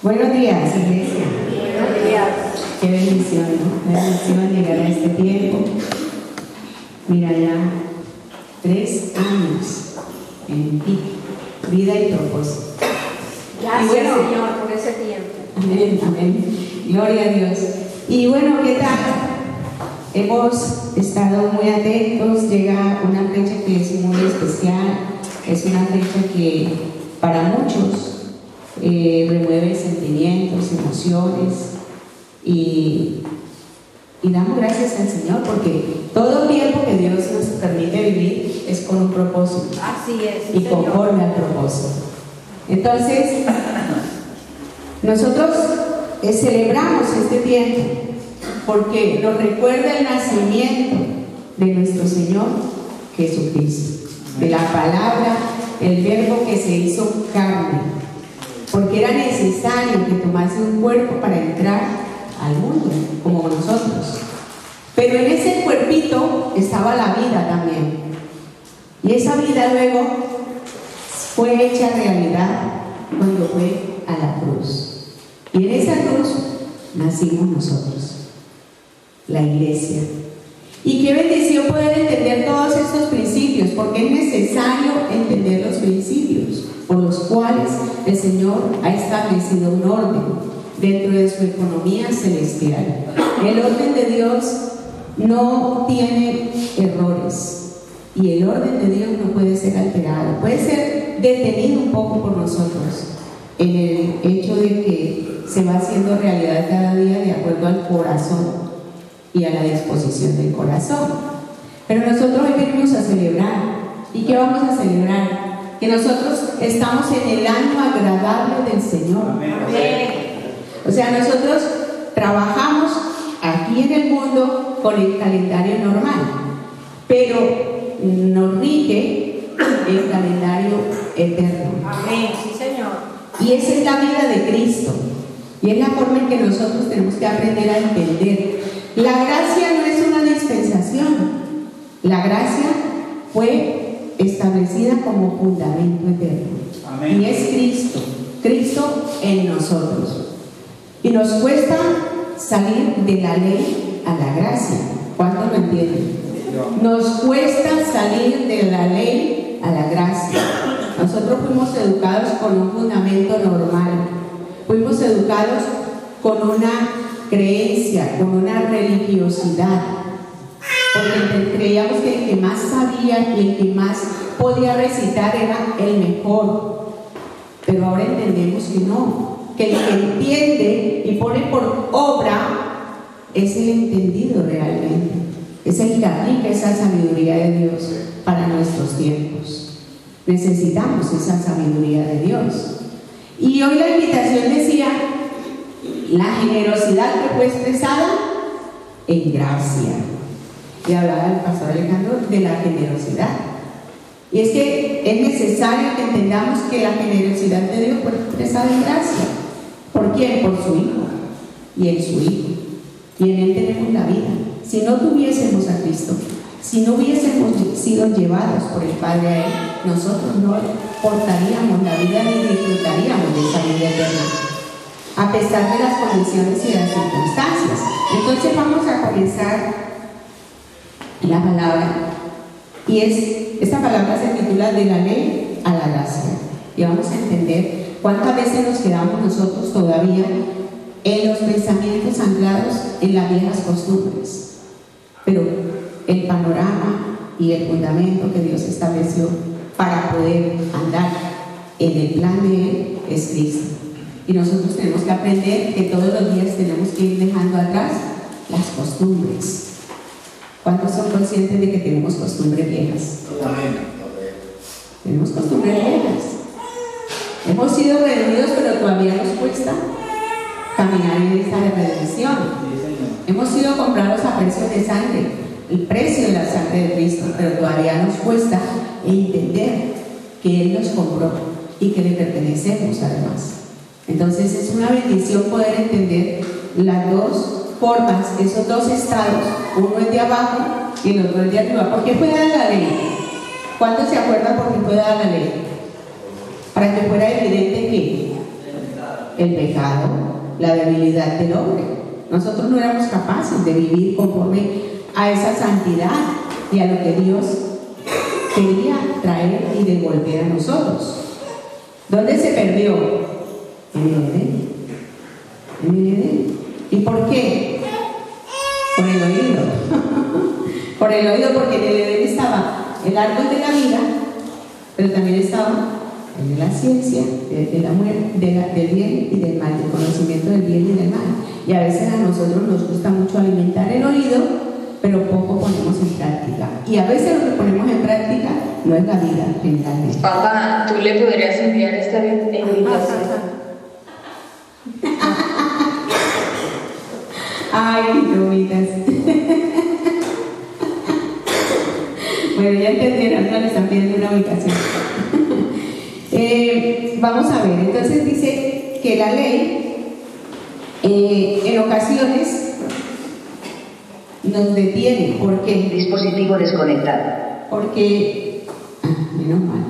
Buenos días, iglesia. Buenos días. Qué bendición, ¿no? Qué bendición llegar a este tiempo. Mira ya, 3 años en ti, vida y propósito. Gracias, Y bueno, Señor, por ese tiempo. Amén, amén. Gloria a Dios. Y bueno, ¿qué tal? Hemos estado muy atentos. Llega una fecha que es muy especial. Es una fecha que para muchos remueve sentimientos, emociones. Y damos gracias al Señor porque todo tiempo que Dios nos permite vivir es con un propósito. Así es. Y conforme al propósito. Entonces, nosotros celebramos este tiempo porque nos recuerda el nacimiento de nuestro Señor Jesucristo, de la palabra, el verbo que se hizo carne, porque era necesario que tomase un cuerpo para entrar al mundo, como nosotros. Pero en ese cuerpito estaba la vida también, y esa vida luego fue hecha realidad cuando fue a la cruz. Y en esa cruz nacimos nosotros, la iglesia. Y qué bendición poder entender todos estos principios, porque es necesario entender los principios por los cuales el Señor ha establecido un orden dentro de su economía celestial. El orden de Dios no tiene errores y el orden de Dios no puede ser alterado, puede ser detenido un poco por nosotros en el hecho de que se va haciendo realidad cada día de acuerdo al corazón y a la disposición del corazón. Pero nosotros hoy venimos a celebrar. ¿Y qué vamos a celebrar? Que nosotros estamos en el año agradable del Señor. Amén. O sea, nosotros trabajamos aquí en el mundo con el calendario normal, pero nos rige el calendario eterno. Amén, sí, Señor. Y esa es la vida de Cristo. Y es la forma en que nosotros tenemos que aprender a entender. La gracia no es una dispensación. La gracia fue establecida como fundamento eterno. Amén. Y es Cristo. Cristo en nosotros. Y nos cuesta salir de la ley a la gracia. ¿Cuántos lo entienden? Nos cuesta salir de la ley a la gracia. Nosotros fuimos educados con un fundamento normal. Fuimos educados con una creencia, con una religiosidad, porque creíamos que el que más sabía y el que más podía recitar era el mejor. Pero ahora entendemos que no, que el que entiende y pone por obra es el entendido realmente, es el que aplica esa sabiduría de Dios para nuestros tiempos. Necesitamos esa sabiduría de Dios. Y hoy la invitación decía la generosidad que fue expresada en gracia. Y hablaba el pastor Alejandro de la generosidad. Y es que es necesario que entendamos que la generosidad de Dios fue expresada en gracia. ¿Por quién? Por su Hijo. Y en su Hijo. Y en Él tenemos la vida. Si no tuviésemos a Cristo, si no hubiésemos sido llevados por el Padre a Él, nosotros no portaríamos la vida ni disfrutaríamos de esa vida eterna, a pesar de las condiciones y de las circunstancias. Entonces vamos a comenzar la palabra, y esta palabra se titula de la ley a la gracia, y vamos a entender cuántas veces nos quedamos nosotros todavía en los pensamientos anclados en las viejas costumbres. Pero el panorama y el fundamento que Dios estableció para poder andar en el plan de Él es Cristo. Y nosotros tenemos que aprender que todos los días tenemos que ir dejando atrás las costumbres. ¿Cuántos son conscientes de que tenemos costumbres viejas? Tenemos costumbres viejas. Hemos sido redimidos, pero todavía nos cuesta caminar en esta redención. Hemos sido comprados a precio de sangre, el precio de la sangre de Cristo, pero todavía nos cuesta entender que Él nos compró y que le pertenecemos además. Entonces es una bendición poder entender las dos formas, esos dos estados. Uno es de abajo y el otro es de arriba. ¿Por qué fue dada la ley? ¿Cuántos se acuerdan por qué fue dada la ley? Para que fuera evidente que El pecado, la debilidad del hombre. Nosotros no éramos capaces de vivir conforme a esa santidad y a lo que Dios quería traer y devolver a nosotros. ¿Dónde se perdió? En el Edén. En el Edén. ¿Y por qué? Por el oído. Por el oído, porque en el Edén estaba el árbol de la vida, pero también estaba el de la ciencia, de la muerte, del bien y del mal, del conocimiento del bien y del mal. Y a veces a nosotros nos gusta mucho alimentar el oído, pero poco ponemos en práctica. Y a veces lo que ponemos en práctica no es la vida, generalmente. Papá, ¿tú le podrías enviar esta invitación? Ay, bromitas. Bueno, ya entendieron, no le están pidiendo una ubicación. Vamos a ver, entonces dice que la ley en ocasiones nos detiene. ¿Por qué? Dispositivo desconectado. Porque, menos mal,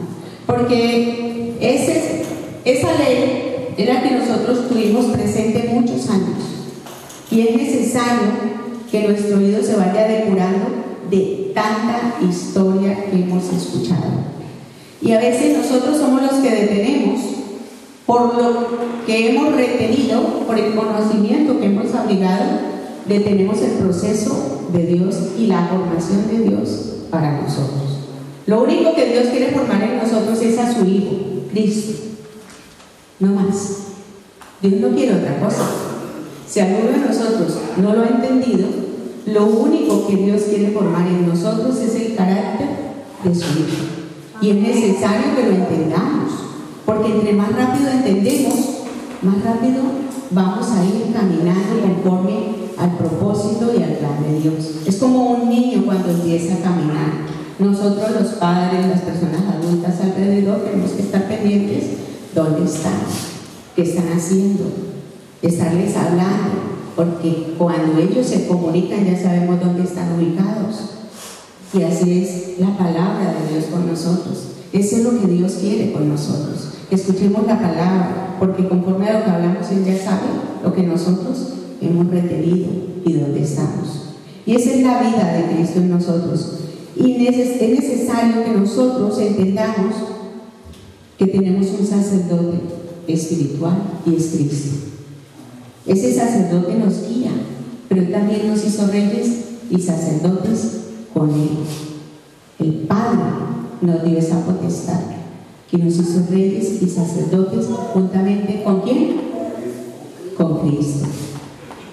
porque esa ley es la que nosotros tuvimos presente muchos años y es necesario que nuestro oído se vaya depurando de tanta historia que hemos escuchado. Y a veces nosotros somos los que detenemos por lo que hemos retenido, por el conocimiento que hemos abrigado, detenemos el proceso de Dios y la formación de Dios para nosotros. Lo único que Dios quiere formar en nosotros es a su Hijo, Cristo. No más. Dios no quiere otra cosa. Si alguno de nosotros no lo ha entendido, lo único que Dios quiere formar en nosotros es el carácter de su Hijo. Y es necesario que lo entendamos, porque entre más rápido entendemos, más rápido vamos a ir caminando conforme al propósito y al plan de Dios. Es como un niño cuando empieza a caminar. Nosotros los padres, las personas adultas alrededor, tenemos que estar pendientes dónde están, qué están haciendo, estarles hablando, porque cuando ellos se comunican ya sabemos dónde están ubicados. Y así es la palabra de Dios con nosotros. Eso es lo que Dios quiere con nosotros, que escuchemos la palabra, porque conforme a lo que hablamos Él ya sabe lo que nosotros hemos retenido y dónde estamos. Y esa es la vida de Cristo en nosotros. Y es necesario que nosotros entendamos que tenemos un sacerdote espiritual y es Cristo. Ese sacerdote nos guía, pero Él también nos hizo reyes y sacerdotes con Él. El Padre nos dio esa potestad, que nos hizo reyes y sacerdotes juntamente ¿con quién? Con Cristo.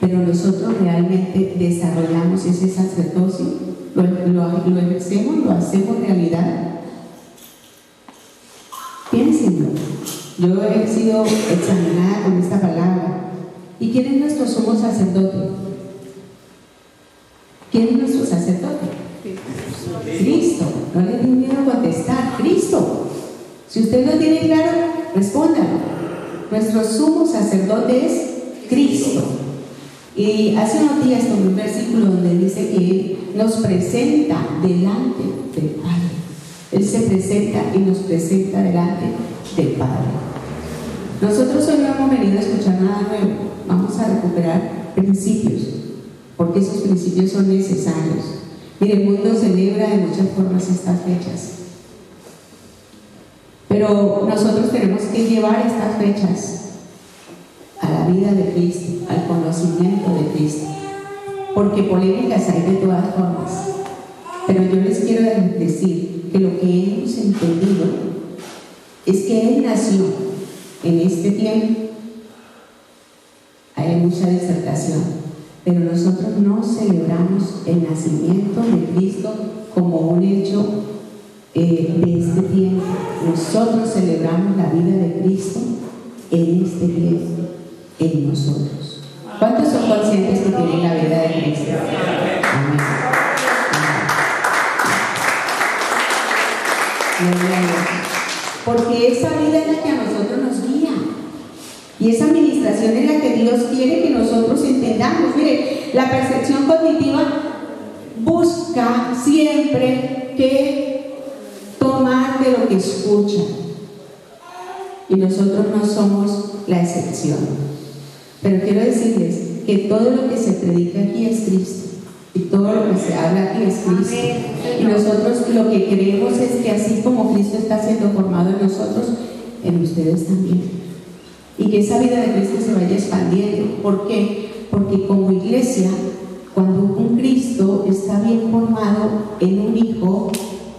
Pero nosotros realmente desarrollamos ese sacerdocio, lo ejercemos, lo hacemos realidad. Piénsenlo. Yo he sido examinada con esta palabra. ¿Y quién es nuestro sumo sacerdote? ¿Quién es nuestro sacerdote? Cristo. No le den miedo a contestar. Cristo. Si usted lo tiene claro, respóndalo. Nuestro sumo sacerdote es Cristo. Y hace unos días tomé un versículo donde dice que Él nos presenta delante del Padre. Él se presenta y nos presenta delante del Padre. Nosotros hoy no hemos venido a escuchar nada nuevo. Vamos a recuperar principios, porque esos principios son necesarios. Mire, el mundo celebra de muchas formas estas fechas, pero nosotros tenemos que llevar estas fechas a la vida de Cristo, al conocimiento de Cristo, porque polémicas hay de todas formas. Pero yo les quiero decir que lo que hemos entendido es que Él nació en este tiempo. Hay mucha disertación, pero nosotros no celebramos el nacimiento de Cristo como un hecho de este tiempo. Nosotros celebramos la vida de Cristo en este tiempo, en nosotros. ¿Cuántos son conscientes que tienen la vida de Cristo? Amén. Gloria a Dios. Porque esa vida es la que a nosotros nos guía. Y esa administración es la que Dios quiere que nosotros entendamos. Mire, la percepción cognitiva busca siempre que tomar de lo que escucha. y nosotros no somos la excepción. Pero quiero decirles que todo lo que se predica aquí es Cristo, y todo lo que se habla aquí es Cristo. Y nosotros lo que creemos es que así como Cristo está siendo formado en nosotros, en ustedes también. Y que esa vida de Cristo se vaya expandiendo. ¿Por qué? Porque como iglesia, cuando un Cristo está bien formado en un hijo,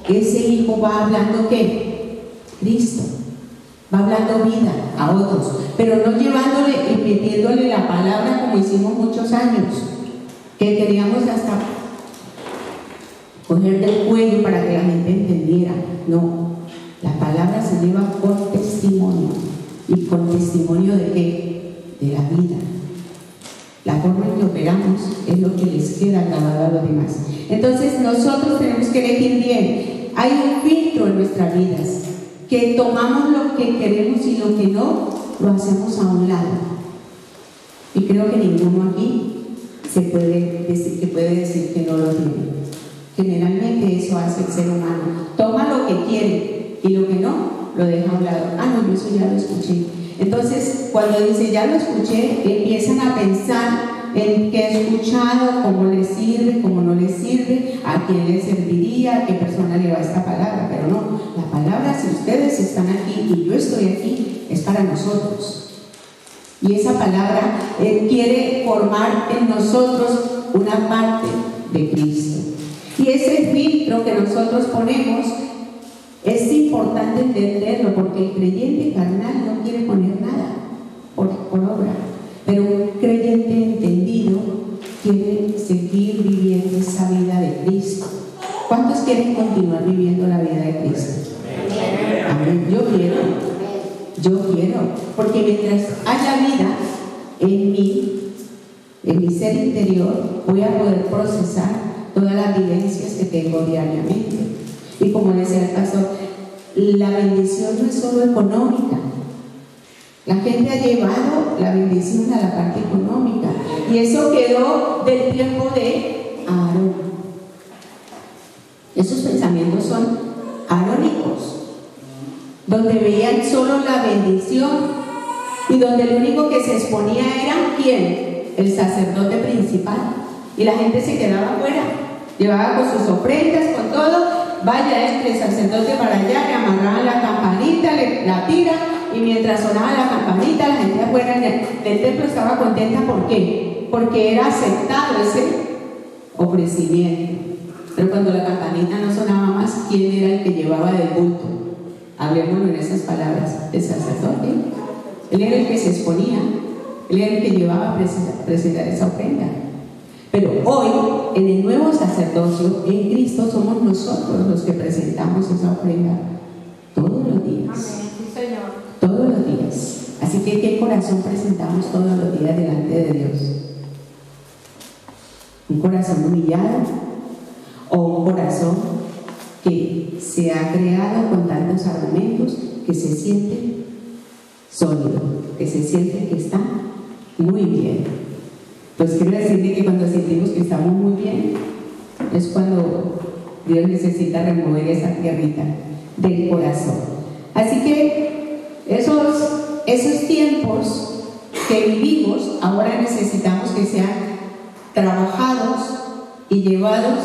ese hijo va hablando ¿qué? Cristo. Va hablando vida a otros, pero no llevándole y metiéndole la palabra como hicimos muchos años, que queríamos hasta coger del cuello para que la gente entendiera. No, la palabra se lleva con testimonio. ¿Y con testimonio de qué? De la vida. La forma en que operamos es lo que les queda grabado a los demás. Entonces nosotros tenemos que elegir bien. Hay un filtro en nuestras vidas, que tomamos lo que queremos y lo que no, lo hacemos a un lado. Y creo que ninguno aquí se puede decir que no lo tiene. Generalmente eso hace el ser humano. Toma lo que quiere y lo que no, lo deja a un lado. Ah, no, yo eso ya lo escuché. Entonces, cuando dice ya lo escuché, empiezan a pensar en qué he escuchado, cómo le sirve, cómo no le sirve, a quién le serviría, a qué persona le va esta palabra. Pero no, la palabra, si ustedes están aquí y yo estoy aquí, es para nosotros. Y esa palabra quiere formar en nosotros una parte de Cristo. Y ese filtro que nosotros ponemos es importante entenderlo, porque el creyente carnal no quiere poner nada por obra, pero un creyente entendido quiere seguir viviendo esa vida de Cristo. ¿Cuántos quieren continuar viviendo la vida de Cristo? Amén. Yo quiero, porque mientras haya vida en mí, en mi ser interior, voy a poder procesar todas las vivencias que tengo diariamente. Y como decía el pastor, la bendición no es solo económica. La gente ha llevado la bendición a la parte económica, y eso quedó del tiempo de Aarón. Esos pensamientos son arónicos, donde veían solo la bendición y donde el único que se exponía era ¿quién? El sacerdote principal, y la gente se quedaba afuera, llevaba con sus ofrendas, con todo, vaya el sacerdote para allá, le amarraban la campanita, la tira, y mientras sonaba la campanita, la gente afuera del templo estaba contenta. ¿Por qué? Porque era aceptado ese ofrecimiento. Pero cuando la campanita no sonaba más, ¿quién era el que llevaba del bulto? Hablemoslo en esas palabras, el sacerdote. Él era el que se exponía, él era el que llevaba a presentar esa ofrenda. Pero hoy, en el nuevo sacerdocio, en Cristo, somos nosotros los que presentamos esa ofrenda todos los días. Amén, sí, Señor. Todos los días. Así que, ¿qué corazón presentamos todos los días delante de Dios? ¿Un corazón humillado? ¿O un corazón que se ha creado con tantos argumentos, que se siente sólido, que se siente que está muy bien? Pues quiero decirle que cuando sentimos que estamos muy bien, es cuando Dios necesita remover esa tierrita del corazón. Así que esos tiempos que vivimos, ahora necesitamos que sean trabajados y llevados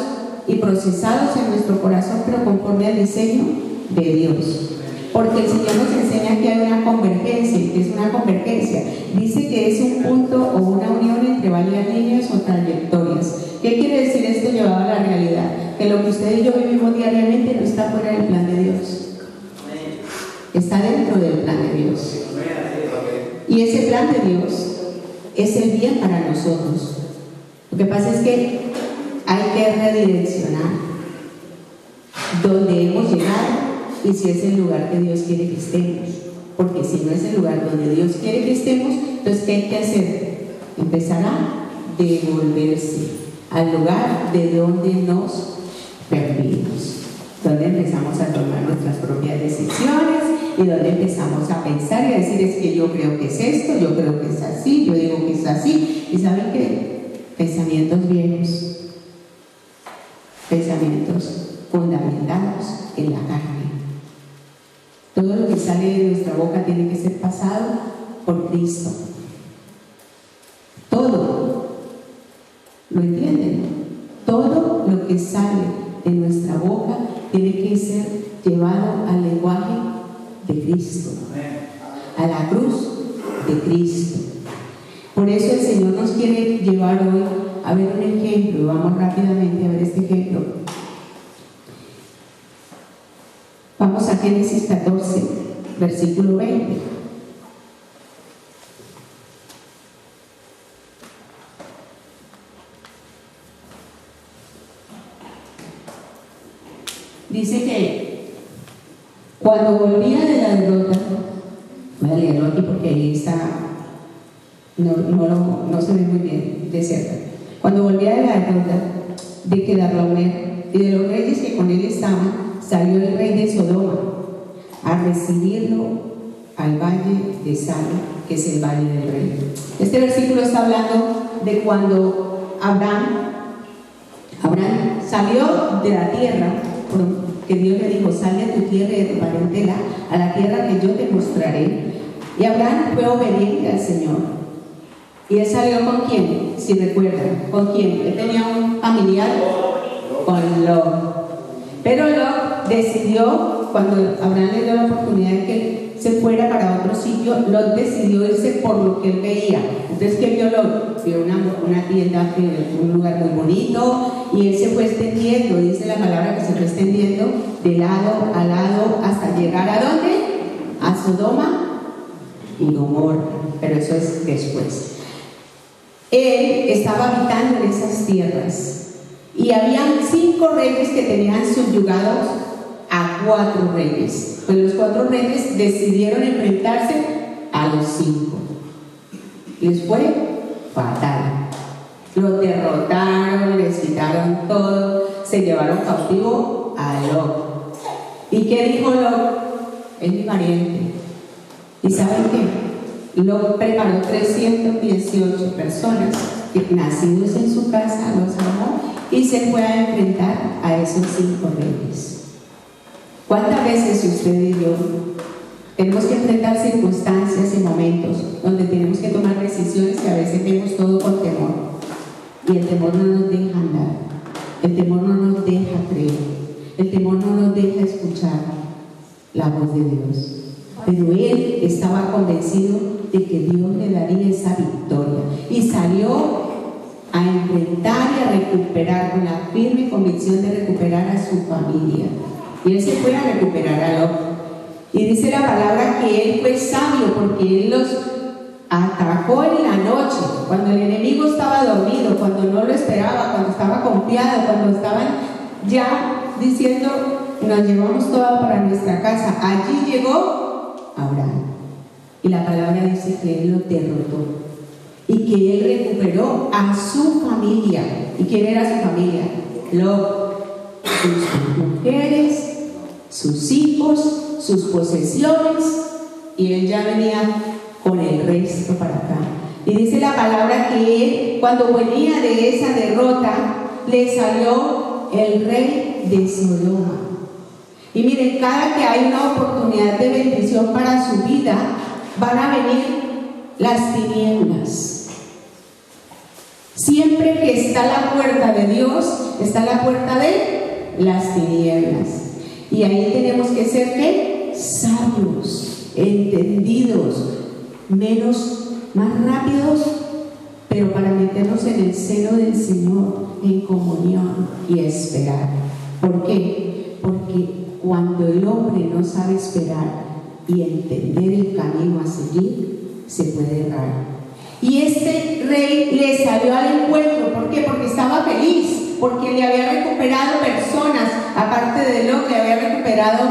y procesados en nuestro corazón, pero conforme al diseño de Dios. Porque el Señor nos enseña que hay una convergencia. ¿Qué es una convergencia? Dice que es un punto o una unión entre varias líneas o trayectorias. ¿Qué quiere decir esto llevado a la realidad? Que lo que usted y yo vivimos diariamente no está fuera del plan de Dios. Está dentro del plan de Dios. Y ese plan de Dios es el bien para nosotros. Lo que pasa es que hay que redireccionar donde hemos llegado y si es el lugar que Dios quiere que estemos. Porque si no es el lugar donde Dios quiere que estemos, entonces ¿qué hay que hacer? Empezar a devolverse al lugar de donde nos perdimos, donde empezamos a tomar nuestras propias decisiones y donde empezamos a pensar y a decir: es que yo creo que es esto, yo creo que es así, yo digo que es así. ¿Y saben qué? Pensamientos viejos, pensamientos fundamentados en la carne. Todo lo que sale de nuestra boca tiene que que ser pasado por Cristo. Todo, ¿lo entienden? Todo lo que sale de nuestra boca tiene que ser llevado al lenguaje de Cristo, a la cruz de Cristo. Por eso el Señor nos quiere llevar hoy a ver un ejemplo. Vamos rápidamente a ver este ejemplo. Vamos a Génesis 14, versículo 20. Dice que cuando volvía de la derrota, voy a leerlo aquí porque ahí está, no se ve muy bien de cerca. Cuando volvía de la derrota de Kedorlaomer y de los reyes que con él estaban, salió el rey de Sodoma a recibirlo al valle de Salo, que es el valle del rey. Este versículo está hablando de cuando Abraham salió de la tierra, que Dios le dijo: sal de tu tierra y de tu parentela a la tierra que yo te mostraré. Y Abraham fue obediente al Señor. ¿Y él salió con quién? Si recuerdan, ¿con quién? Él tenía un familiar, con Lot. Pero Lot decidió, cuando Abraham le dio la oportunidad de que él se fuera para otro sitio, Lot decidió irse por lo que él veía. Entonces, ¿qué vio Lot? Vio una tienda, un lugar muy bonito, y él se fue extendiendo, dice la palabra que se fue extendiendo de lado a lado hasta llegar ¿a dónde? A Sodoma y Gomorra, pero eso es después. Él estaba habitando en esas tierras y habían 5 reyes que tenían subyugados a 4 reyes. Pues los 4 reyes decidieron enfrentarse a los 5. Les fue fatal. Los derrotaron, les quitaron todo, se llevaron cautivo a Lot. ¿Y qué dijo Lot? Es mi pariente. ¿Y saben qué? Lot preparó 318 personas que, nacidos en su casa, los amó y se fue a enfrentar a esos 5 reyes. ¿Cuántas veces usted y yo tenemos que enfrentar circunstancias y momentos donde tenemos que tomar decisiones que a veces vemos todo con temor? Y el temor no nos deja andar, el temor no nos deja creer, el temor no nos deja escuchar la voz de Dios. Pero él estaba convencido de que Dios le daría esa victoria y salió a enfrentar y a recuperar, con la firme convicción de recuperar a su familia. Y él se fue a recuperar a Lot. Y dice la palabra que él fue sabio porque él los atacó en la noche, cuando el enemigo estaba dormido, cuando no lo esperaba, cuando estaba confiado, cuando estaban ya diciendo: nos llevamos todo para nuestra casa. Allí llegó Abraham. Y la palabra dice que él lo derrotó y que él recuperó a su familia. ¿Y quién era su familia? Lot, sus mujeres, sus hijos, sus posesiones, y él ya venía con el resto para acá. Y dice la palabra que él, cuando venía de esa derrota, le salió el rey de Sodoma. Y miren, cada que hay una oportunidad de bendición para su vida, van a venir las tinieblas. Siempre que está la puerta de Dios, está la puerta de las tinieblas. Y ahí tenemos que ser ¿qué? Sabios, entendidos, más rápidos, pero para meternos en el seno del Señor, en comunión y esperar. ¿Por qué? Porque cuando el hombre no sabe esperar y entender el camino a seguir, se puede errar. Y este rey le salió al encuentro. ¿Por qué? Porque estaba feliz, porque le había recuperado personas, aparte de lo que le había recuperado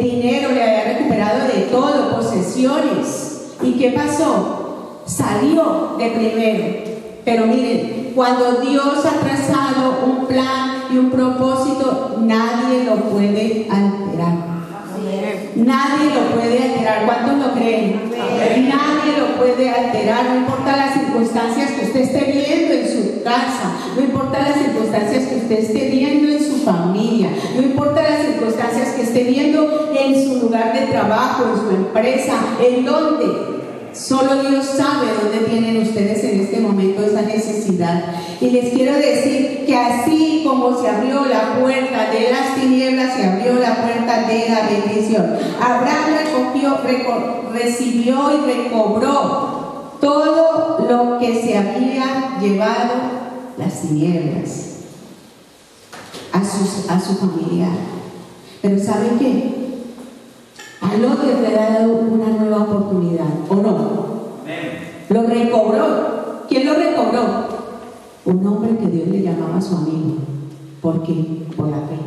dinero, le había recuperado de todo, posesiones. ¿Y qué pasó? Salió de primero. Pero miren, cuando Dios ha trazado un plan y un propósito, nadie lo puede alterar. Nadie lo puede alterar. ¿Cuántos lo creen? Nadie lo puede alterar. No importa las circunstancias que usted esté viendo en su casa, no importa las circunstancias que usted esté viendo en su familia, no importa las circunstancias que esté viendo en en su lugar de trabajo, en su empresa, en donde solo Dios sabe dónde tienen ustedes en este momento esa necesidad. Y les quiero decir que así como se abrió la puerta de las tinieblas, se abrió la puerta de la bendición. Abraham recibió y recobró todo lo que se había llevado las tinieblas a su familia. Pero ¿saben qué? A Lot le ha dado una nueva oportunidad, ¿o no? Lo recobró. ¿Quién lo recobró? Un hombre que Dios le llamaba su amigo. ¿Por qué? Por la fe.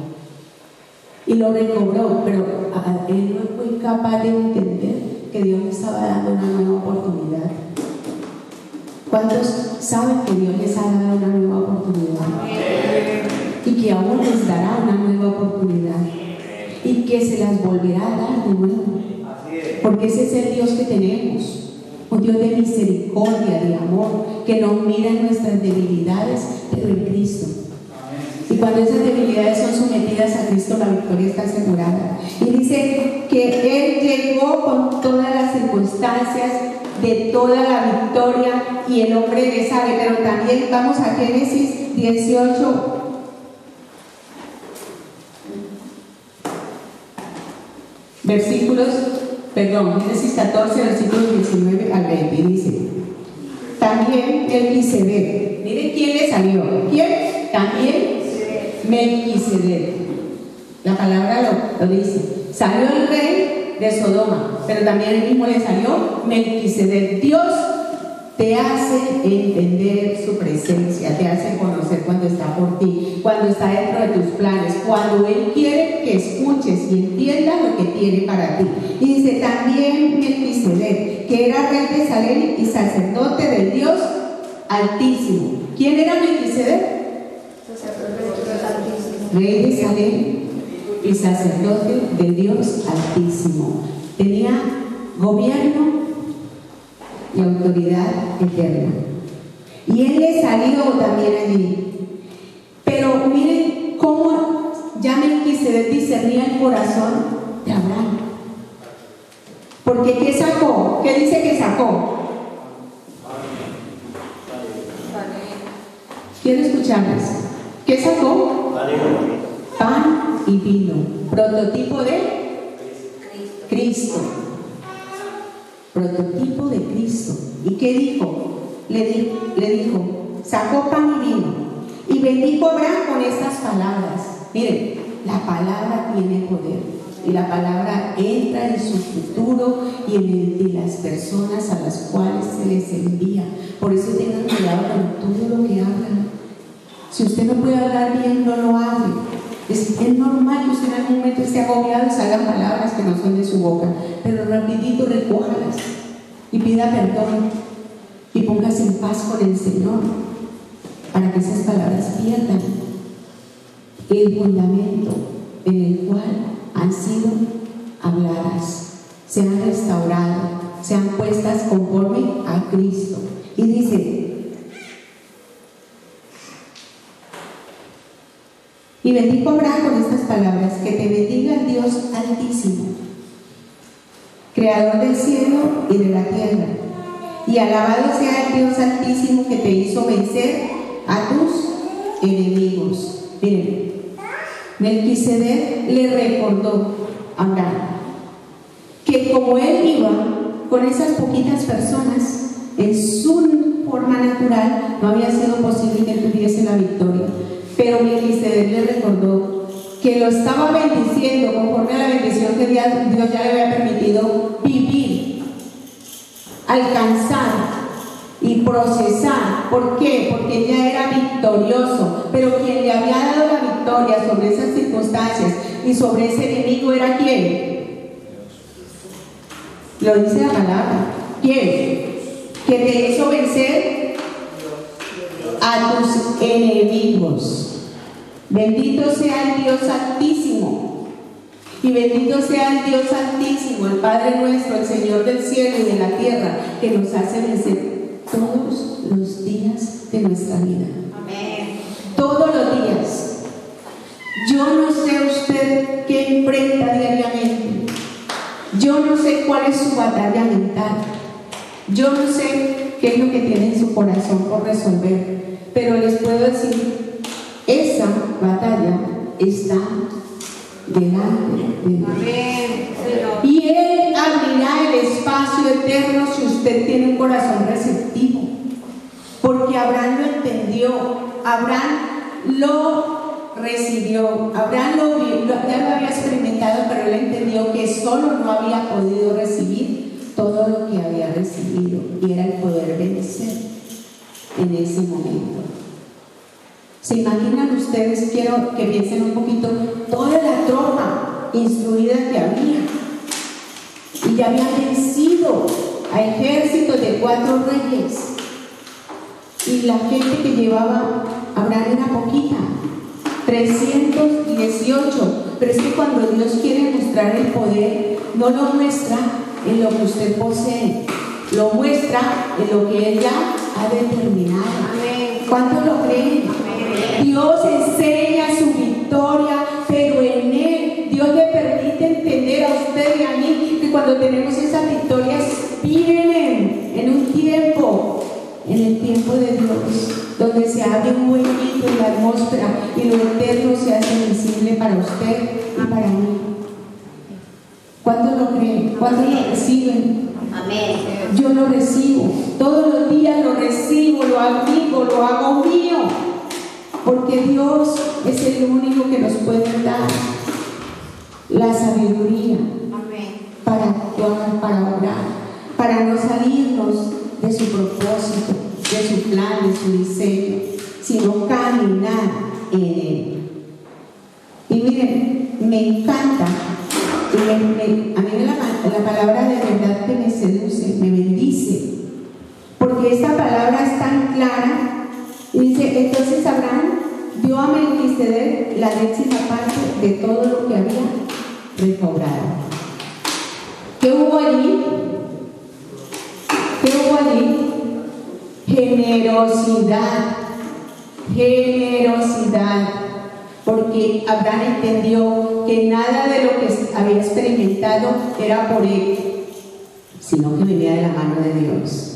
Y lo recobró, pero él no fue capaz de entender que Dios le estaba dando una nueva oportunidad. ¿Cuántos saben que Dios les ha dado una nueva oportunidad? Y que aún les dará una nueva oportunidad. Y que se las volverá a dar de nuevo. Porque ese es el Dios que tenemos. Un Dios de misericordia, de amor, que nos mira en nuestras debilidades, pero en Cristo. Y cuando esas debilidades son sometidas a Cristo, la victoria está asegurada. Y dice que Él llegó con todas las circunstancias de toda la victoria y el hombre le sabe. Pero también vamos a Génesis 18. Génesis 14, versículos 19 al 20, dice: también Melquisedec. Miren quién le salió. ¿Quién? También Melquisedec. La palabra lo dice. Salió el rey de Sodoma, pero también él mismo le salió Melquisedec. Dios te hace entender su presencia, te hace conocer cuando está por ti, cuando está dentro de tus planes, cuando Él quiere que escuches y entiendas lo que tiene para ti. Y dice también Melquisedec, que era rey de Salem y sacerdote del Dios Altísimo. ¿Quién era Melquisedec? Rey de Salem y sacerdote del Dios Altísimo. Tenía gobierno y autoridad eterna. Y él le salió también allí. Pero miren cómo ya Melquisedec discernía el corazón de Abraham. Porque ¿qué sacó? ¿Qué dice que sacó? Quiero escucharles. ¿Qué sacó? Pan y vino. Prototipo de Cristo. Prototipo de Cristo. ¿Y qué dijo? Le dijo, sacó pan y vino. Y bendijo a Abraham con estas palabras. Miren, la palabra tiene poder. Y la palabra entra en su futuro y en el de las personas a las cuales se les envía. Por eso tengan cuidado con todo lo que hablan. Si usted no puede hablar bien, no lo hable. Es normal que usted en algún momento esté agobiado y salgan palabras que no son de su boca, pero rapidito recójalas y pida perdón y póngase en paz con el Señor para que esas palabras pierdan el fundamento en el cual han sido habladas, sean restauradas, sean puestas conforme a Cristo. Y dice: y bendijo a Abraham con estas palabras: que te bendiga el Dios Altísimo, Creador del cielo y de la tierra, y alabado sea el Dios Altísimo que te hizo vencer a tus enemigos. Miren, Melquisedec le recordó a Abraham que como él iba con esas poquitas personas, en su forma natural no había sido posible que él tuviese la victoria. Pero Melquisedec le recordó que lo estaba bendiciendo conforme a la bendición que Dios ya le había permitido vivir, alcanzar y procesar. ¿Por qué? Porque ya era victorioso. Pero quien le había dado la victoria sobre esas circunstancias y sobre ese enemigo era ¿quién? Lo dice la palabra. ¿Quién? Que te hizo vencer a tus enemigos. Bendito sea el Dios Altísimo, y bendito sea el Dios Altísimo, el Padre nuestro, el Señor del cielo y de la tierra, que nos hace vencer todos los días de nuestra vida. Amén. Todos los días. Yo no sé usted qué enfrenta diariamente, cuál es su batalla mental. Yo no sé qué es lo que tiene en su corazón por resolver, pero les puedo decir, esa batalla está delante de Dios. Amén, Señor. Y Él abrirá el espacio eterno si usted tiene un corazón receptivo. Porque Abraham lo entendió, Abraham lo recibió, Abraham ya lo había experimentado, pero él entendió que solo no había podido recibir todo lo que había recibido, y era el poder vencer en ese momento. ¿Se imaginan ustedes? Quiero que piensen un poquito toda la tropa instruida que había, y ya había vencido a ejércitos de 4 reyes, y la gente que llevaba Abraham era poquita, 318. Pero es que cuando Dios quiere mostrar el poder, no lo muestra en lo que usted posee, lo muestra en lo que Él ya ha determinado. Amén. ¿Cuántos lo creen? Amén. Dios enseña su victoria, pero en Él Dios le permite entender a usted y a mí que cuando tenemos esas victorias vienen en un tiempo, en el tiempo de Dios, donde se abre un huequito en la atmósfera y lo eterno se hace visible para usted y para mí. ¿Cuántos lo creen? ¿Cuántos lo reciben? Amén. Yo lo recibo, todos los días lo recibo, lo abrigo, lo hago mío, porque Dios es el único que nos puede dar la sabiduría para actuar, para obrar, para no salirnos de su propósito, de su plan, de su diseño, sino caminar en Él. Y miren, me encanta, a mí la palabra de verdad que me seduce, me bendice, porque esta palabra es tan clara. Y dice, entonces Abraham dio a Melquisedec la 10ª parte de todo lo que había recobrado. ¿Qué hubo allí? ¿Qué hubo allí? Generosidad, generosidad, porque Abraham entendió que nada de lo que había experimentado era por él, sino que venía de la mano de Dios.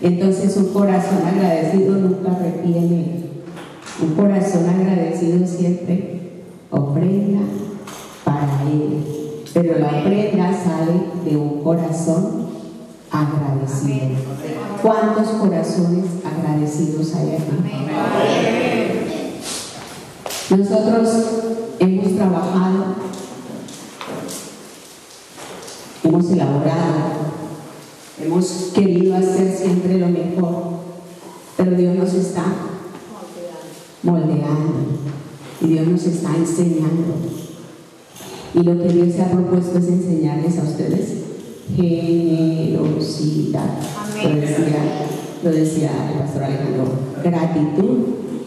Entonces un corazón agradecido nunca retiene, un corazón agradecido siempre ofrenda para Él, pero la ofrenda sale de un corazón agradecido. ¿Cuántos corazones agradecidos hay aquí? Nosotros hemos trabajado, hemos elaborado, hemos querido hacer siempre lo mejor, pero Dios nos está moldeando y Dios nos está enseñando. Y lo que Dios se ha propuesto es enseñarles a ustedes generosidad. Lo decía el pastor Alejandro, gratitud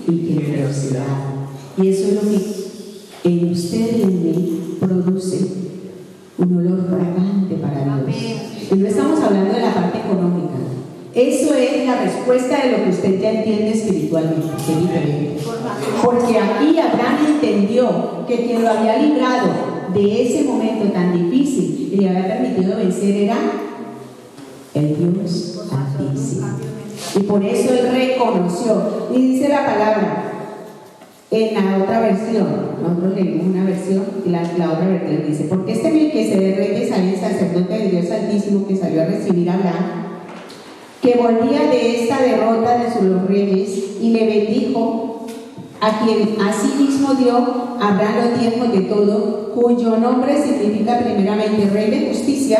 y generosidad. Y eso es lo que en usted y en mí produce un olor fragante para Dios. Y no estamos hablando de la parte económica. Eso es la respuesta de lo que usted ya entiende espiritualmente, que es diferente. Porque aquí Abraham entendió que quien lo había librado de ese momento tan difícil y le había permitido vencer era el Dios Altísimo. Y por eso él reconoció. Y dice la palabra en la otra versión, nosotros leímos una versión y la otra versión dice, porque este Melquisedec, rey de Salem, sacerdote del Dios Altísimo, que salió a recibir a Abraham, que volvía de esta derrota de los reyes, y le bendijo, a quien asimismo dio Abraham los diezmos de todo, cuyo nombre significa primeramente rey de justicia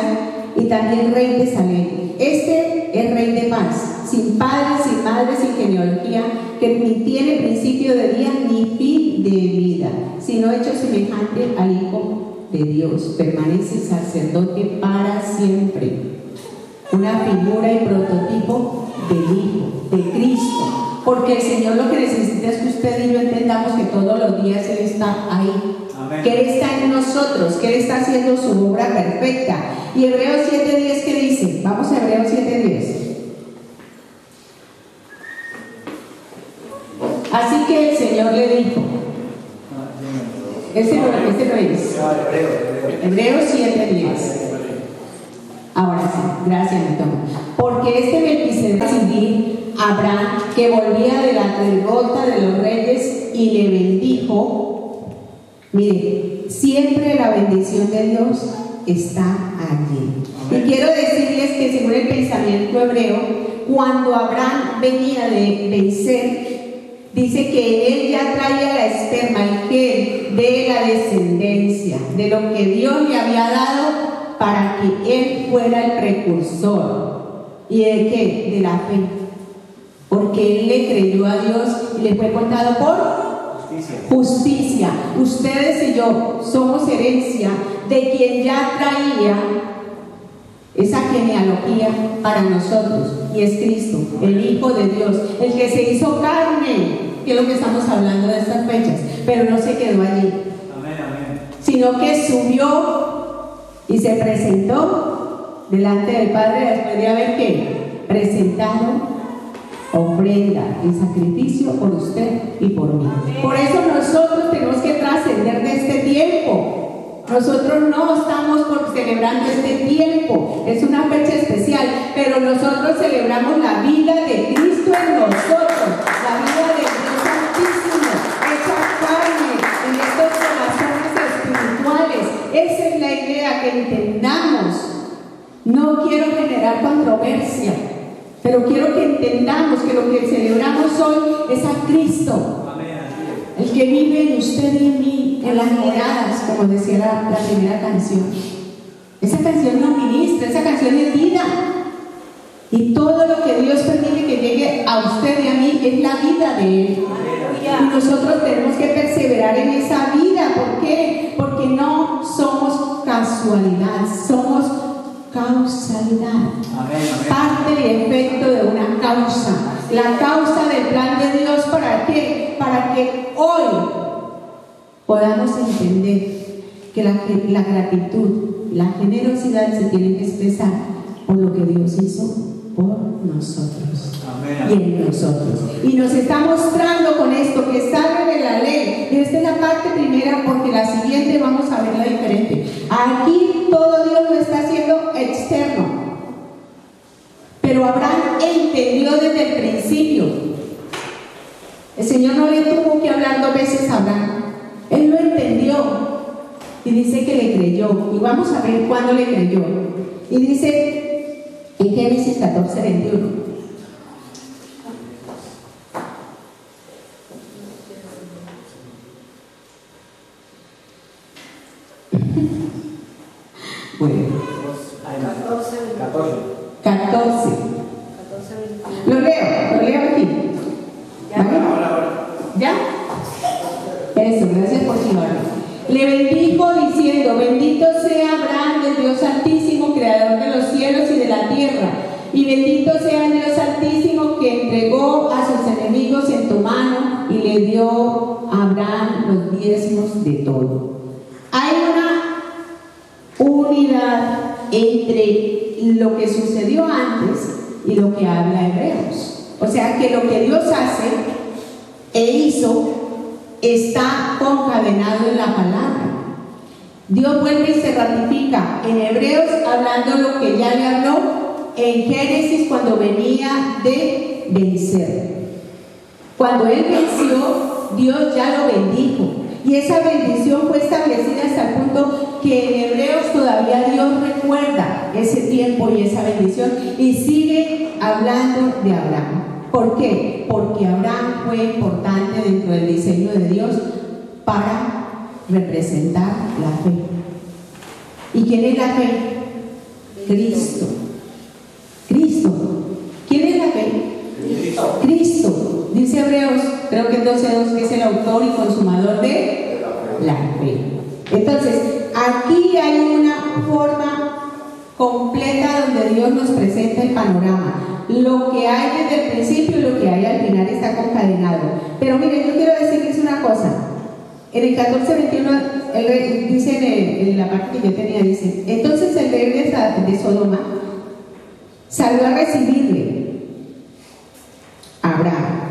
y también rey de Salem. Este es rey de paz, sin padre, sin madre, sin genealogía, que ni tiene principio de día ni fin de vida, sino hecho semejante al Hijo de Dios. Permanece sacerdote para siempre. Una figura y prototipo del Hijo, de Cristo. Porque el Señor lo que necesita es que usted y yo entendamos que todos los días Él está ahí. Amén. Que Él está en nosotros, que Él está haciendo su obra perfecta. Y Hebreos 7:10, ¿qué dice? Vamos a Hebreos 7:10. Así que el Señor le dijo, este no es. Hebreos 7:10. Gracias, mi toma. Porque este Melquisedec civil, Abraham, que volvía de la derrota de los reyes y le bendijo. Mire, siempre la bendición de Dios está allí. Y quiero decirles que según el pensamiento hebreo, cuando Abraham venía de vencer, dice que él ya traía la esperma, el gen de la descendencia, de lo que Dios le había dado para que él fuera el precursor. ¿Y de qué? De la fe. Porque él le creyó a Dios y le fue contado por justicia. Ustedes y yo somos herencia de quien ya traía esa genealogía para nosotros, y es Cristo, el Hijo de Dios, el que se hizo carne, que es lo que estamos hablando de estas fechas, pero no se quedó allí, sino que subió y se presentó delante del Padre después de haber ¿qué? Presentado ofrenda y sacrificio por usted y por mí. Por eso nosotros tenemos que trascender de este tiempo. Nosotros no estamos celebrando este tiempo, es una fecha especial, pero nosotros celebramos la vida de Cristo en nosotros, la vida de Dios Santísimo, hecha carne en estos corazones espirituales. Esa es la idea, que entendamos. No quiero generar controversia, pero quiero que entendamos que lo que celebramos hoy es a Cristo, el que vive en usted y en mí, en las moradas, como decía la primera canción. Esa canción no ministra, esa canción es vida. Y todo lo que Dios permite que llegue a usted y a mí es la vida de Él. Y nosotros tenemos que perseverar en esa vida. ¿Por qué? Porque no somos casualidad, somos causalidad. Parte y efecto de una causa. La causa del plan de Dios, ¿para qué? Para que hoy podamos entender que la gratitud, la generosidad se tiene que expresar por lo que Dios hizo por nosotros. Y en nosotros. Y nos está mostrando con esto que está en la ley. Y esta es la parte primera, porque la siguiente vamos a verla diferente. Aquí todo Dios lo está haciendo externo. Pero Abraham entendió desde el principio. El Señor no le tuvo que hablar 2 veces a Abraham. Él lo entendió. Y dice que le creyó. Y vamos a ver cuándo le creyó. Y dice en Génesis 14, 21. Bueno. 14. Lo leo aquí. ¿Vale? ¿Ya? Eso, gracias por llevarlo. Le bendijo diciendo: bendito sea Abraham del Dios Altísimo, creador de los cielos y de la tierra, y bendito sea el Dios Altísimo que entregó a sus enemigos en tu mano y le dio a Abraham los diezmos de todo. Hay una unidad entre lo que sucedió antes y lo que habla Hebreos. O sea que lo que Dios hace e hizo está concadenado en la palabra. Dios vuelve y se ratifica en Hebreos hablando lo que ya le habló en Génesis cuando venía de vencer. Cuando él venció, Dios ya lo bendijo. Y esa bendición fue establecida hasta el punto que en Hebreos todavía Dios recuerda ese tiempo y esa bendición y sigue hablando de Abraham. ¿Por qué? Porque Abraham fue importante dentro del diseño de Dios para representar la fe. ¿Y quién es la fe? Cristo. Cristo. ¿Quién es la fe? Cristo. Dice Hebreos, creo que 12:2, que es el autor y consumador de la fe. Entonces, aquí hay una forma completa donde Dios nos presenta el panorama. Lo que hay desde el principio y lo que hay al final está concadenado. Pero miren, yo quiero decirles una cosa. En el 14:21, el rey, dice en la parte que yo tenía, dice: entonces el rey de Sodoma salió a recibirle a Abraham.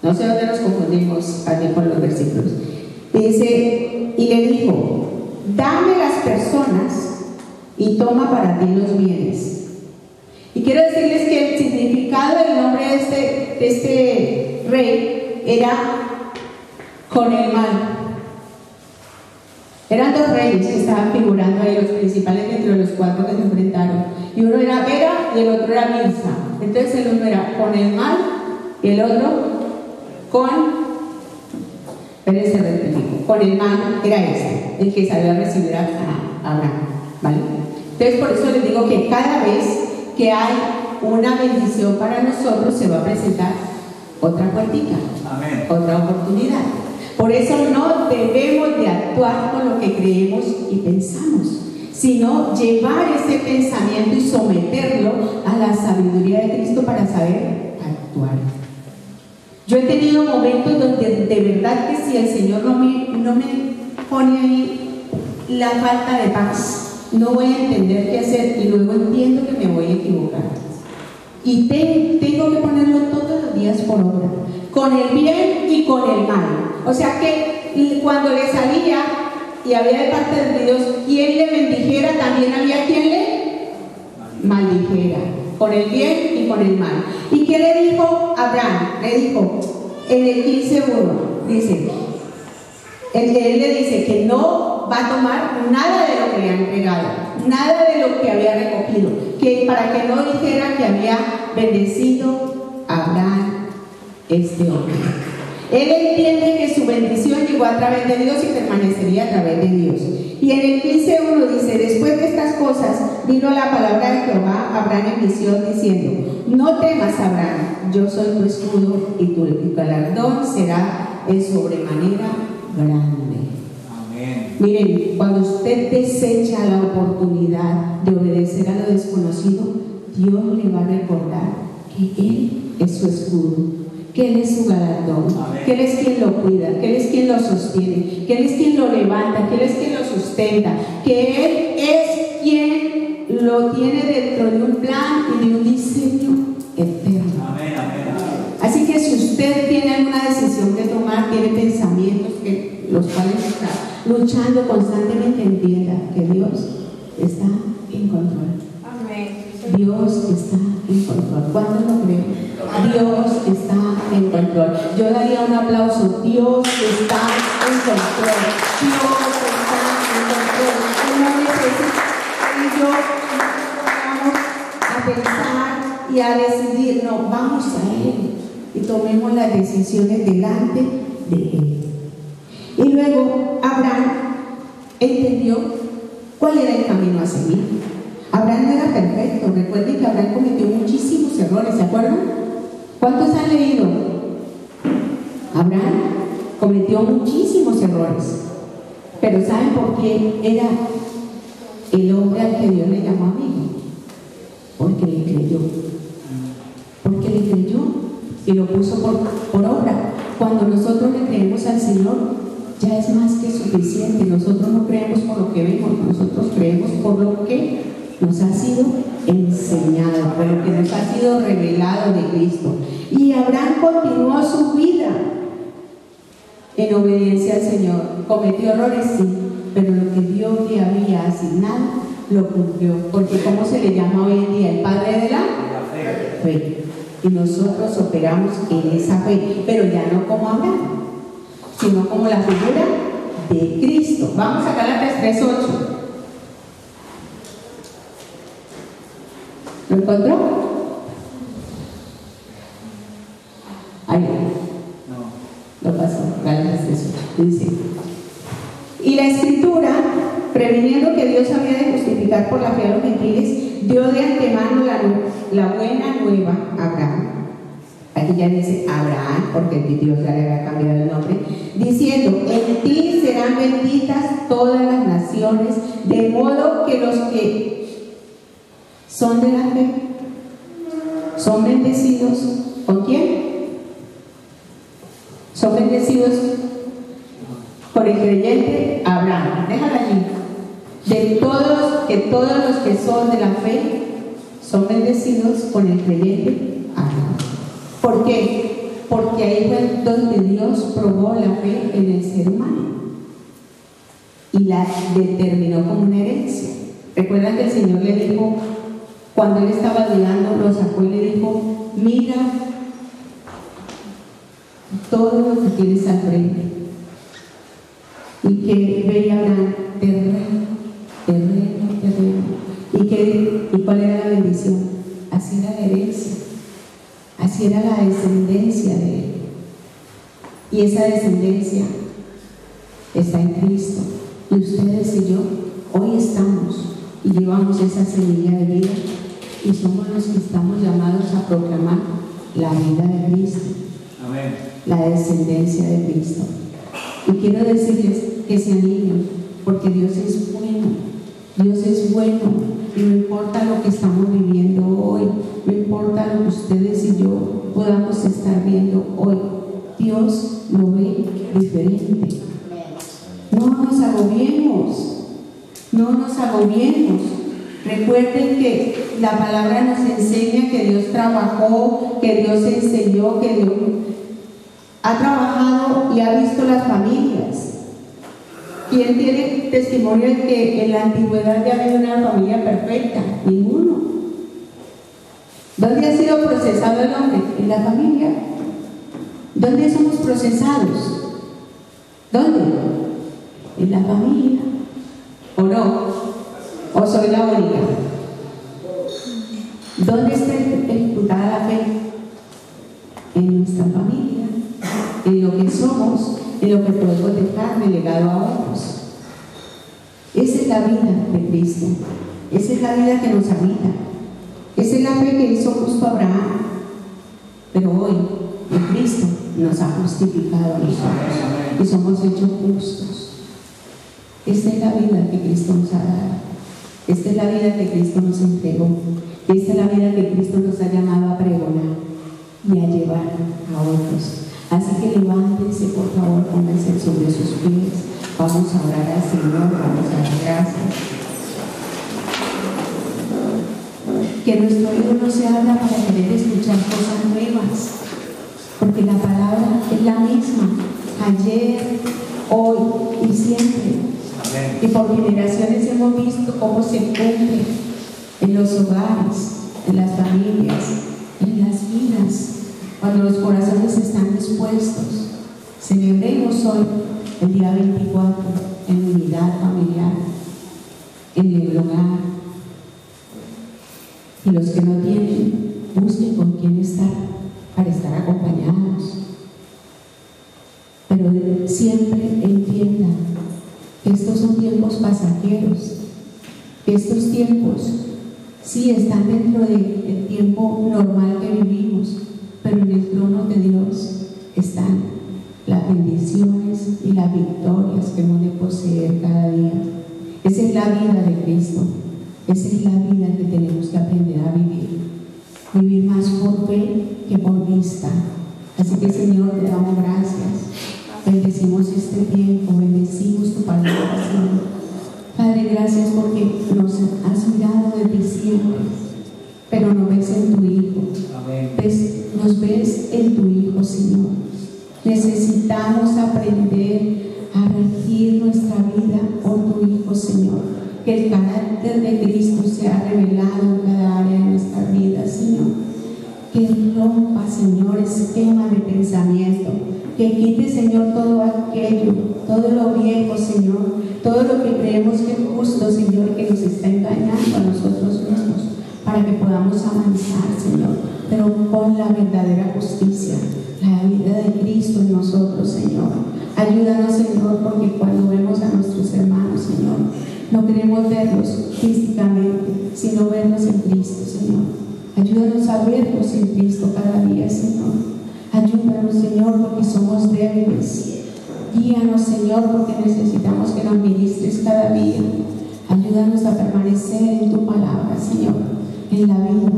No sé dónde nos confundimos aquí con los versículos. Dice, y le dijo: dame las personas y toma para ti los bienes. Y quiero decirles que el significado del nombre de este rey era con el mal. Eran dos reyes que estaban figurando ahí, los principales entre los cuatro que se enfrentaron. Y uno era Bera y el otro era Mirza. Entonces el uno era con el mal y el otro con el mal era ese, el que salió a recibir a Abraham, ¿vale? Entonces por eso les digo que cada vez que hay una bendición para nosotros se va a presentar otra puertita, otra oportunidad. Por eso no debemos de actuar con lo que creemos y pensamos, sino llevar ese pensamiento y someterlo a la sabiduría de Cristo para saber actuar. Yo he tenido momentos donde de verdad que si el Señor no me pone ahí la falta de paz, no voy a entender qué hacer y luego entiendo que me voy a equivocar. Y tengo que ponerlo todos los días por obra, con el bien y con el mal. O sea que cuando le salía y había de parte de Dios quien le bendijera, también había quien le maldijera, con el bien y con el mal. ¿Y qué le dijo Abraham? Le dijo en el 15:1, dice, él le dice que no va a tomar nada de lo que le han entregado, nada de lo que había recogido, que para que no dijera que había bendecido a Abraham este hombre. Él entiende que su bendición llegó a través de Dios y permanecería a través de Dios. Y en el 15:1 dice, después de estas cosas vino la palabra de Jehová a Abraham en visión diciendo, no temas, Abraham, yo soy tu escudo y tu galardón será en sobremanera grande. Amén. Miren, cuando usted desecha la oportunidad de obedecer a lo desconocido, Dios le va a recordar que Él es su escudo, que Él es su galardón, que Él es quien lo cuida, que Él es quien lo sostiene, que Él es quien lo levanta, que Él es quien lo sustenta, que Él es quien lo tiene dentro de un plan y de un diseño eterno. Amén, amén. Así que si usted tiene alguna decisión que tomar, tiene pensamientos que los cuales está luchando constantemente, entienda que Dios está en control. Amén. Dios está en control. ¿Cuántos lo creen? Dios está en control. Yo daría un aplauso. Dios está en control. Dios está en control. No necesita que yo vamos a pensar y a decidir. No, vamos a Él y tomemos las decisiones delante de Él. Y luego Abraham entendió cuál era el camino a seguir. Abraham no era perfecto. Recuerden que Abraham cometió muchísimos errores, ¿se acuerdan? ¿Cuántos han leído? Abraham cometió muchísimos errores. Pero ¿saben por qué era el hombre al que Dios le llamó amigo? Porque le creyó. Porque le creyó y lo puso por obra. Cuando nosotros le creemos al Señor, ya es más que suficiente. Nosotros no creemos por lo que vemos, nosotros creemos por lo que nos ha sido enseñado, por lo que nos ha sido revelado de Cristo. Y Abraham continuó su vida en obediencia al Señor. Cometió errores, sí, pero lo que Dios le había asignado lo cumplió. Porque ¿cómo se le llama hoy en día? El padre de la fe. Y nosotros operamos en esa fe, pero ya no como Abraham, sino como la figura de Cristo. Vamos a Gálatas 3:8. ¿Lo encontró? Ahí no. Lo pasó. Gálatas 3:8. Dice, y la Escritura, previniendo que Dios había de justificar por la fe a los gentiles, dio de antemano la buena nueva a Abraham. Aquí ya dice Abraham, porque Dios ya le había cambiado el nombre, diciendo, en ti serán benditas todas las naciones, de modo que los que son de la fe son bendecidos. ¿Con quién? Son bendecidos con el creyente Abraham. Déjala allí. De que todos los que son de la fe son bendecidos con el creyente Abraham. ¿Por qué? Porque ahí fue donde Dios probó la fe en el ser humano y la determinó como una herencia. ¿Recuerdan que el Señor le dijo Cuando él estaba dudando, lo sacó y le dijo: mira todo lo que tienes al frente. Y que veía Abraham terreno. ¿Y cuál era la bendición? Así era la herencia, así era la descendencia de él. Y esa descendencia está en Cristo. Y ustedes y yo hoy estamos y llevamos esa semilla de vida y somos los que estamos llamados a proclamar la vida de Cristo. Amén. La descendencia de Cristo. Y quiero decirles que se animen, porque Dios es bueno. Dios es bueno, y no importa lo que estamos viviendo hoy, no importa lo que ustedes y yo podamos estar viendo hoy, Dios lo ve diferente. No nos agobiemos, no nos agobiemos. Recuerden que la palabra nos enseña que Dios trabajó, que Dios enseñó, que Dios ha trabajado y ha visto las familias. ¿Quién tiene testimonio de que en la antigüedad ya había una familia perfecta? Ninguno. ¿Dónde ha sido procesado el hombre? En la familia. ¿Dónde somos procesados? ¿Dónde? En la familia. ¿O no? ¿O soy la única? ¿Dónde está ejecutada la fe? En nuestra familia, en lo que somos, en lo que podemos dejar de legado a otros. Esa es la vida de Cristo, esa es la vida que nos habita, esa es la fe que hizo justo Abraham. Pero hoy en Cristo nos ha justificado a nosotros y somos hechos justos. Esta es la vida que Cristo nos ha dado, esta es la vida que Cristo nos entregó, esta es la vida que Cristo nos ha llamado a pregonar y a llevar a otros. Así que levántense, por favor, pónganse sobre sus pies. Vamos a orar al Señor, vamos a dar gracias. Que nuestro oído no se abra para querer escuchar cosas nuevas, porque la palabra es la misma, ayer, hoy y siempre. Amén. Y por generaciones hemos visto cómo se cumple en los hogares, en las familias, en las vidas. Cuando los corazones están dispuestos, celebremos hoy el día 24 en unidad familiar, en el hogar. Y los que no tienen, busquen con quién estar para estar acompañados. Pero siempre entiendan que estos son tiempos pasajeros, que estos tiempos sí están dentro del tiempo normal que vivimos, pero en el trono de Dios están las bendiciones y las victorias que hemos de poseer cada día. Esa es la vida de Cristo, esa es la vida que tenemos que aprender a vivir más por fe que por vista. Así que, Señor, te damos gracias, bendecimos este tiempo, bendecimos tu palabra, Señor. Padre, gracias porque nos has mirado desde siempre, pero nos ves en tu Hijo. Amén. Nos ves en tu Hijo, Señor. Necesitamos aprender a regir nuestra vida por tu Hijo, Señor. Que el carácter de Cristo sea revelado en cada área de nuestra vida, Señor. Que rompa, Señor, esquema de pensamiento. Que quite, Señor, todo aquello, todo lo viejo, Señor. Todo lo que creemos que es justo, Señor, que nos está engañando a nosotros mismos, para que podamos avanzar, Señor, pero con la verdadera justicia, la vida de Cristo en nosotros, Señor. Ayúdanos, Señor, porque cuando vemos a nuestros hermanos, Señor, no queremos verlos físicamente, sino verlos en Cristo, Señor. Ayúdanos a verlos en Cristo cada día, Señor. Ayúdanos, Señor, porque somos débiles. Guíanos, Señor, porque necesitamos que nos ministres cada día. Ayúdanos a permanecer en tu palabra, Señor, en la vida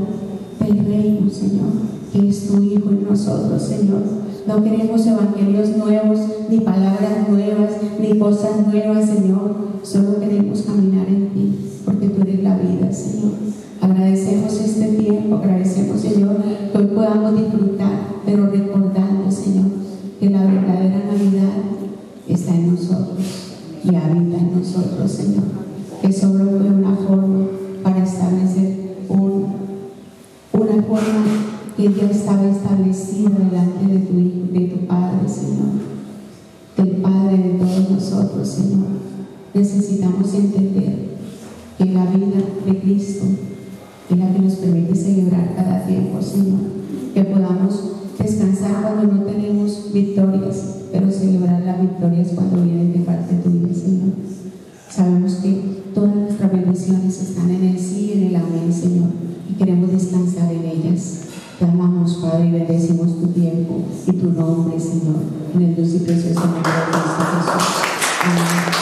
del reino, Señor, que es tu Hijo en nosotros, Señor. No queremos evangelios nuevos, ni palabras nuevas, ni cosas nuevas, Señor. Solo queremos caminar en ti, porque tú eres la vida, Señor. Agradecemos este tiempo, agradecemos, Señor, que hoy podamos disfrutar, pero recordando, Señor, que la verdadera Navidad está en nosotros y habita en nosotros, Señor. Que solo fue una forma para establecer un de tu Hijo, de tu Padre, Señor, del Padre de todos nosotros, Señor. Necesitamos entender que la vida de Cristo es la que nos permite celebrar cada tiempo, Señor, que podamos descansar cuando no tenemos victorias, pero celebrar las victorias cuando vienen de parte tuya, Señor. Sabemos que todas nuestras bendiciones están en el sí y en el amén, Señor, y queremos descansar en ellas. Te amamos, Padre, y bendecimos tu tiempo y tu nombre, Señor, en el dulce y precioso nombre de Cristo Jesús. Amén.